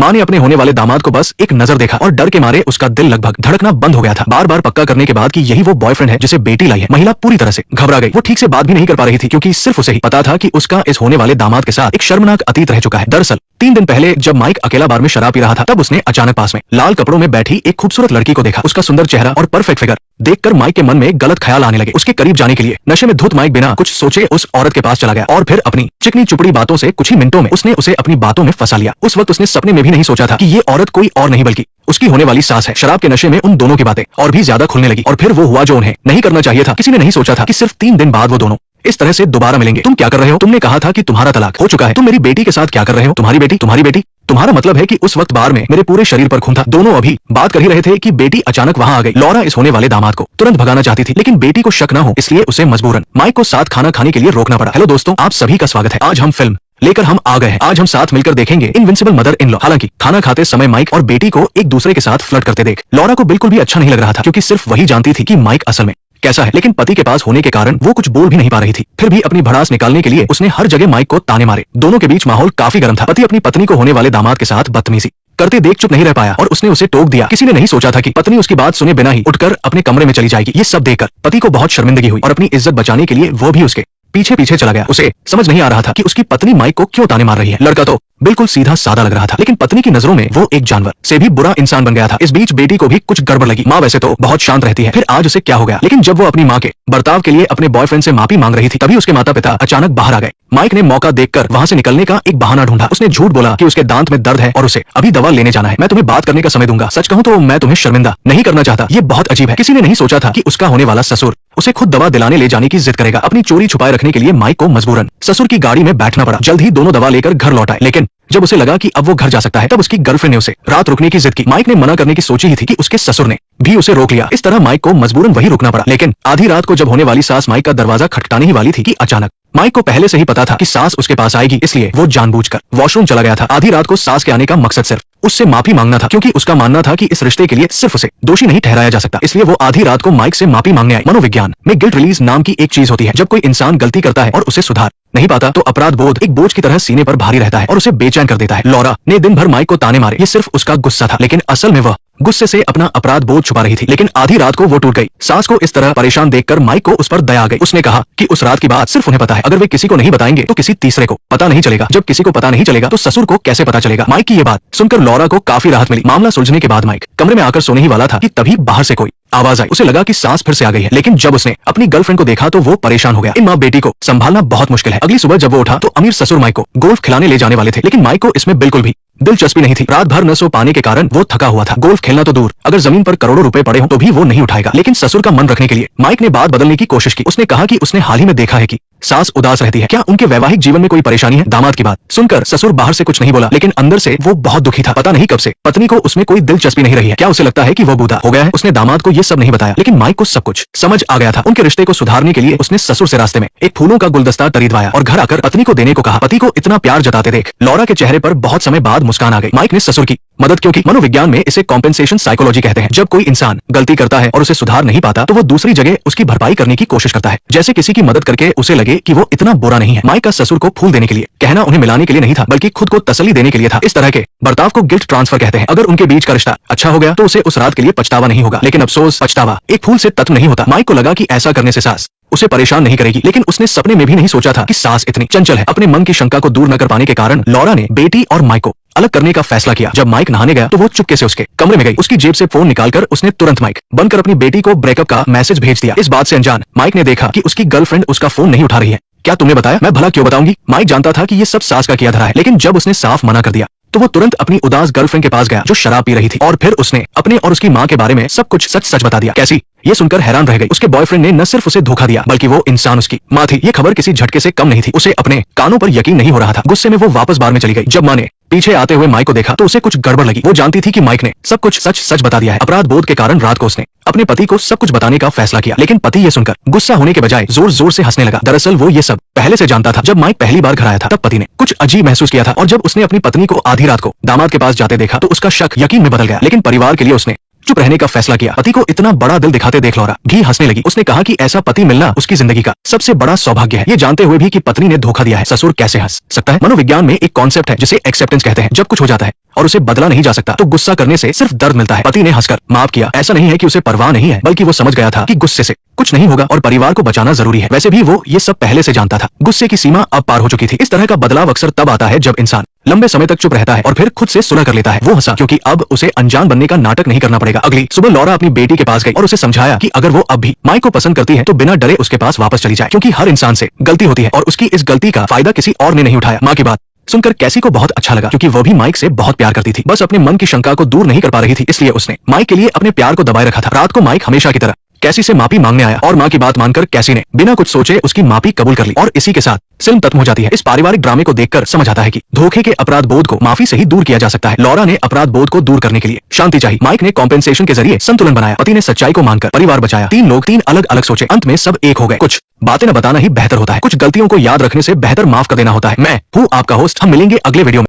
माँ ने अपने होने वाले दामाद को बस एक नजर देखा और डर के मारे उसका दिल लगभग धड़कना बंद हो गया था। बार बार पक्का करने के बाद कि यही वो बॉयफ्रेंड है जिसे बेटी लाई है, महिला पूरी तरह से घबरा गई। वो ठीक से बात भी नहीं कर पा रही थी क्योंकि सिर्फ उसे ही पता था कि उसका इस होने वाले दामाद के साथ एक शर्मनाक अतीत रह चुका है। दरअसल 3 दिन पहले जब माइक अकेला बार में शराब पी रहा था, तब उसने अचानक पास में लाल कपड़ों में बैठी एक खूबसूरत लड़की को देखा। उसका सुंदर चेहरा और परफेक्ट फिगर देखकर माइक के मन में गलत ख्याल आने लगे। उसके करीब जाने के लिए नशे में धुत माइक बिना कुछ सोचे उस औरत के पास चला गया और फिर अपनी चिकनी चुपड़ी बातों से कुछ ही मिनटों में उसने उसे अपनी बातों में फंसा लिया। उस वक्त उसने सपने में भी नहीं सोचा था कि ये औरत कोई और नहीं बल्कि उसकी होने वाली सास है। शराब के नशे में उन दोनों की बातें और भी ज्यादा खुलने लगी और फिर वो हुआ जो उन्हें नहीं करना चाहिए था। किसी ने नहीं सोचा था कि सिर्फ 3 दिन बाद वो दोनों इस तरह से दोबारा मिलेंगे। तुम क्या कर रहे हो? तुमने कहा था कि तुम्हारा तलाक हो चुका है। तुम मेरी बेटी के साथ क्या कर रहे हो? तुम्हारी बेटी? तुम्हारी बेटी? तुम्हारा मतलब है कि उस वक्त बार में मेरे पूरे शरीर पर खून था। दोनों अभी बात कर ही रहे थे कि बेटी अचानक वहां आ गई। लॉरा इस होने वाले दामाद को तुरंत भगाना चाहती थी, लेकिन बेटी को शक न हो इसलिए उसे मजबूरन माइक को साथ खाना खाने के लिए रोकना पड़ा। हेलो दोस्तों, आप सभी का स्वागत है। आज हम फिल्म लेकर हम आ गए हैं। आज हम साथ मिलकर देखेंगे इनविंसिबल मदर इन लॉ। हालांकि खाना खाते समय माइक और बेटी को एक दूसरे के साथ फ्लर्ट करते देख लॉरा को बिल्कुल भी अच्छा नहीं लग रहा था, क्योंकि सिर्फ वही जानती थी कि माइक असल में कैसा है। लेकिन पति के पास होने के कारण वो कुछ बोल भी नहीं पा रही थी। फिर भी अपनी भड़ास निकालने के लिए उसने हर जगह माइक को ताने मारे। दोनों के बीच माहौल काफी गर्म था। पति अपनी पत्नी को होने वाले दामाद के साथ बदतमीजी करते देख चुप नहीं रह पाया और उसने उसे टोक दिया। किसी ने नहीं सोचा था कि पत्नी उसकी बात सुने बिना ही उठकर अपने कमरे में चली जाएगी। ये सब देखकर पति को बहुत शर्मिंदगी हुई और अपनी इज्जत बचाने के लिए वो भी उसके पीछे पीछे चला गया। उसे समझ नहीं आ रहा था कि उसकी पत्नी माइक को क्यों ताने मार रही है। लड़का तो बिल्कुल सीधा सादा लग रहा था, लेकिन पत्नी की नजरों में वो एक जानवर से भी बुरा इंसान बन गया था। इस बीच बेटी को भी कुछ गड़बड़ लगी। माँ वैसे तो बहुत शांत रहती है, फिर आज उसे क्या हो गया? लेकिन जब वो अपनी माँ के बर्ताव के लिए अपने बॉयफ्रेंड से माफी मांग रही थी, तभी उसके माता पिता अचानक बाहर आ गए। माइक ने मौका देखकर वहां से निकलने का एक बहाना ढूंढा। उसने झूठ बोला कि उसके दांत में दर्द है और उसे अभी दवा लेने जाना है। मैं तुम्हें बात करने का समय दूंगा। सच कहूं तो मैं तुम्हें शर्मिंदा नहीं करना चाहता। ये बहुत अजीब है। किसी ने नहीं सोचा था कि उसका होने वाला ससुर उसे खुद दवा दिलाने ले जाने की जिद करेगा। अपनी चोरी छुपाए रखने के लिए माइक को मजबूरन ससुर की गाड़ी में बैठना पड़ा। जल्द ही दोनों दवा लेकर घर लौट आए, लेकिन जब उसे लगा कि अब वो घर जा सकता है, तब उसकी गर्लफ्रेंड ने उसे रात रुकने की जिद की। माइक ने मना करने की सोची ही थी कि उसके ससुर ने भी उसे रोक लिया। इस तरह माइक को मजबूरन वही रुकना पड़ा। लेकिन आधी रात को जब होने वाली सास माइक का दरवाजा खटखटाने ही वाली थी कि अचानक माइक को पहले से ही पता था कि सास उसके पास आएगी, इसलिए वो जानबूझकर वॉशरूम चला गया था। आधी रात को सास के आने का मकसद सिर्फ उससे माफी मांगना था, क्योंकि उसका मानना था कि इस रिश्ते के लिए सिर्फ उसे दोषी नहीं ठहराया जा सकता। इसलिए वो आधी रात को माइक से माफी मांगने आई। मनोविज्ञान में गिल्ट रिलीज नाम की एक चीज होती है। जब कोई इंसान गलती करता है और उसे सुधार नहीं पाता, तो अपराध बोध एक बोझ की तरह सीने पर भारी रहता है और उसे बेचैन कर देता है। लॉरा ने दिन भर माइक को ताने मारे। ये सिर्फ उसका गुस्सा था, लेकिन असल में वह गुस्से से अपना अपराध बोझ छुपा रही थी। लेकिन आधी रात को वो टूट गई। सास को इस तरह परेशान देखकर माइक को उस पर दया आ गई। उसने कहा कि उस रात की बात सिर्फ उन्हें पता है। अगर वे किसी को नहीं बताएंगे तो किसी तीसरे को पता नहीं चलेगा। जब किसी को पता नहीं चलेगा तो ससुर को कैसे पता चलेगा? माइक की ये बात सुनकर लॉरा को काफी राहत मिली। मामला सुलझने के बाद माइक कमरे में आकर सोने ही वाला था कि तभी बाहर से कोई आवाज आई। उसे लगा कि सास फिर से आ गई है, लेकिन जब उसने अपनी गर्लफ्रेंड को देखा तो वो परेशान हो गया। इन माँ बेटी को संभालना बहुत मुश्किल है। अगली सुबह जब वो उठा तो अमीर ससुर माइक को गोल्फ खिलाने ले जाने वाले थे, लेकिन माइक को इसमें बिल्कुल भी दिलचस्पी नहीं थी। रात भर न सो पाने के कारण वो थका हुआ था। गोल्फ खेलना तो दूर, अगर जमीन पर करोड़ों रुपए पड़े हो तो भी वो नहीं उठाएगा। लेकिन ससुर का मन रखने के लिए माइक ने बात बदलने की कोशिश की। उसने कहा कि उसने हाल ही में देखा है कि सास उदास रहती है। क्या उनके वैवाहिक जीवन में कोई परेशानी है? दामाद की बात सुनकर ससुर बाहर से कुछ नहीं बोला, लेकिन अंदर से वो बहुत दुखी था। पता नहीं कब से पत्नी को उसमें कोई दिलचस्पी नहीं रही है। क्या उसे लगता है कि वो बूढ़ा हो गया है? उसने दामाद को ये सब नहीं बताया, लेकिन माइक को सब कुछ समझ आ गया था। उनके रिश्ते को सुधारने के लिए उसने ससुर से रास्ते में एक फूलों का गुलदस्ता खरीदवाया और घर आकर पत्नी को देने को कहा। पति को इतना प्यार जताते देख लॉरा के चेहरे पर बहुत समय बाद मुस्कान आ गई। माइक ने ससुर की मदद, क्योंकि मनोविज्ञान में इसे कॉम्पेंसेशन साइकोलॉजी कहते हैं। जब कोई इंसान गलती करता है और उसे सुधार नहीं पाता, तो वो दूसरी जगह उसकी भरपाई करने की कोशिश करता है, जैसे किसी की मदद करके उसे लगे कि वो इतना बुरा नहीं है। माइक का ससुर को फूल देने के लिए कहना उन्हें मिलाने के लिए नहीं था, बल्कि खुद को तसल्ली देने के लिए था। इस तरह के बर्ताव को गिल्ट ट्रांसफर कहते हैं। अगर उनके बीच का रिश्ता अच्छा हो गया तो उसे उस रात के लिए पछतावा नहीं होगा, लेकिन अफसोस पछतावा एक फूल से तत्व नहीं होता। माइक को लगा कि ऐसा करने से सास उसे परेशान नहीं करेगी, लेकिन उसने सपने में भी नहीं सोचा था कि सास इतनी चंचल है। अपने मन की शंका को दूर न कर पाने के कारण लॉरा ने बेटी और माइक को अलग करने का फैसला किया। जब माइक नहाने गया तो वो चुपके से उसके कमरे में गई। उसकी जेब से फोन निकालकर उसने तुरंत माइक बंद कर अपनी बेटी को ब्रेकअप का मैसेज भेज दिया। इस बात से अनजान माइक ने देखा कि उसकी गर्लफ्रेंड उसका फोन नहीं उठा रही है। क्या तुमने बताया? मैं भला क्यों बताऊंगी? माइक जानता था कि ये सब सास का किया धरा है, लेकिन जब उसने साफ मना कर दिया तो वो तुरंत अपनी उदास गर्लफ्रेंड के पास गया जो शराब पी रही थी, और फिर उसने अपने और उसकी माँ के बारे में सब कुछ सच सच बता दिया। कैसी? ये सुनकर हैरान रह गई। उसके बॉयफ्रेंड ने न सिर्फ उसे धोखा दिया, बल्कि वो इंसान उसकी माँ थी। ये खबर किसी झटके से कम नहीं थी। उसे अपने कानों पर यकीन नहीं हो रहा था। गुस्से में वो वापस बार में चली गई। जब माँ ने पीछे आते हुए माइक को देखा तो उसे कुछ गड़बड़ लगी। वो जानती थी कि माइक ने सब कुछ सच सच बता दिया है। अपराध बोध के कारण रात को उसने अपने पति को सब कुछ बताने का फैसला किया, लेकिन पति ये सुनकर गुस्सा होने के बजाय जोर जोर से हंसने लगा। दरअसल वो ये सब पहले से जानता था। जब माइक पहली बार घर आया था तब पति ने कुछ अजीब महसूस किया था, और जब उसने अपनी पत्नी को आधी रात को दामाद के पास जाते देखा तो उसका शक यकीन में बदल गया। लेकिन परिवार के लिए उसने चुप रहने का फैसला किया। पति को इतना बड़ा दिल दिखाते देख लौरा भी हंसने लगी। उसने कहा कि ऐसा पति मिलना उसकी जिंदगी का सबसे बड़ा सौभाग्य है। ये जानते हुए भी कि पत्नी ने धोखा दिया है, ससुर कैसे हंस सकता है? मनोविज्ञान में एक कॉन्सेप्ट है जिसे एक्सेप्टेंस कहते हैं। जब कुछ हो जाता है और उसे बदला नहीं जा सकता, तो गुस्सा करने से सिर्फ दर्द मिलता है। पति ने हंसकर माफ किया। ऐसा नहीं है कि उसे परवाह नहीं है, बल्कि वो समझ गया था कि गुस्से से कुछ नहीं होगा और परिवार को बचाना जरूरी है। वैसे भी वो ये सब पहले से जानता था। गुस्से की सीमा अब पार हो चुकी थी। इस तरह का बदलाव अक्सर तब आता है जब इंसान लंबे समय तक चुप रहता है और फिर खुद से सुलह कर लेता है। वो हंसा क्योंकि अब उसे अनजान बनने का नाटक नहीं करना पड़ेगा। अगली सुबह लॉरा अपनी बेटी के पास गई और उसे समझाया कि अगर वो अब भी माइक को पसंद करती है तो बिना डरे उसके पास वापस चली जाए, क्योंकि हर इंसान से गलती होती है और उसकी इस गलती का फायदा किसी और ने नहीं उठाया। माँ की बात सुनकर कैसी को बहुत अच्छा लगा, क्योंकि वो भी माइक से बहुत प्यार करती थी, बस अपने मन की शंका को दूर नहीं कर पा रही थी। इसलिए उसने माइक के लिए अपने प्यार को दबाए रखा था। रात को माइक हमेशा की तरह कैसी से माफी मांगने आया और माँ की बात मानकर कैसी ने बिना कुछ सोचे उसकी माफी कबूल कर ली और इसी के साथ फिल्म खत्म हो जाती है। इस पारिवारिक ड्रामे को देखकर समझ आता है कि धोखे के अपराध बोध को माफी से ही दूर किया जा सकता है। लॉरा ने अपराध बोध को दूर करने के लिए शांति चाहिए। माइक ने कॉम्पेंसेशन के जरिए संतुलन बनाया। पति ने सच्चाई को मानकर परिवार बचाया। तीन लोग तीन अलग अलग सोचे, अंत में सब एक हो गए। कुछ बातें न बताना ही बेहतर होता है। कुछ गलतियों को याद रखने से बेहतर माफ कर देना होता है। मैं हूँ आपका होस्ट। हम मिलेंगे अगले वीडियो में।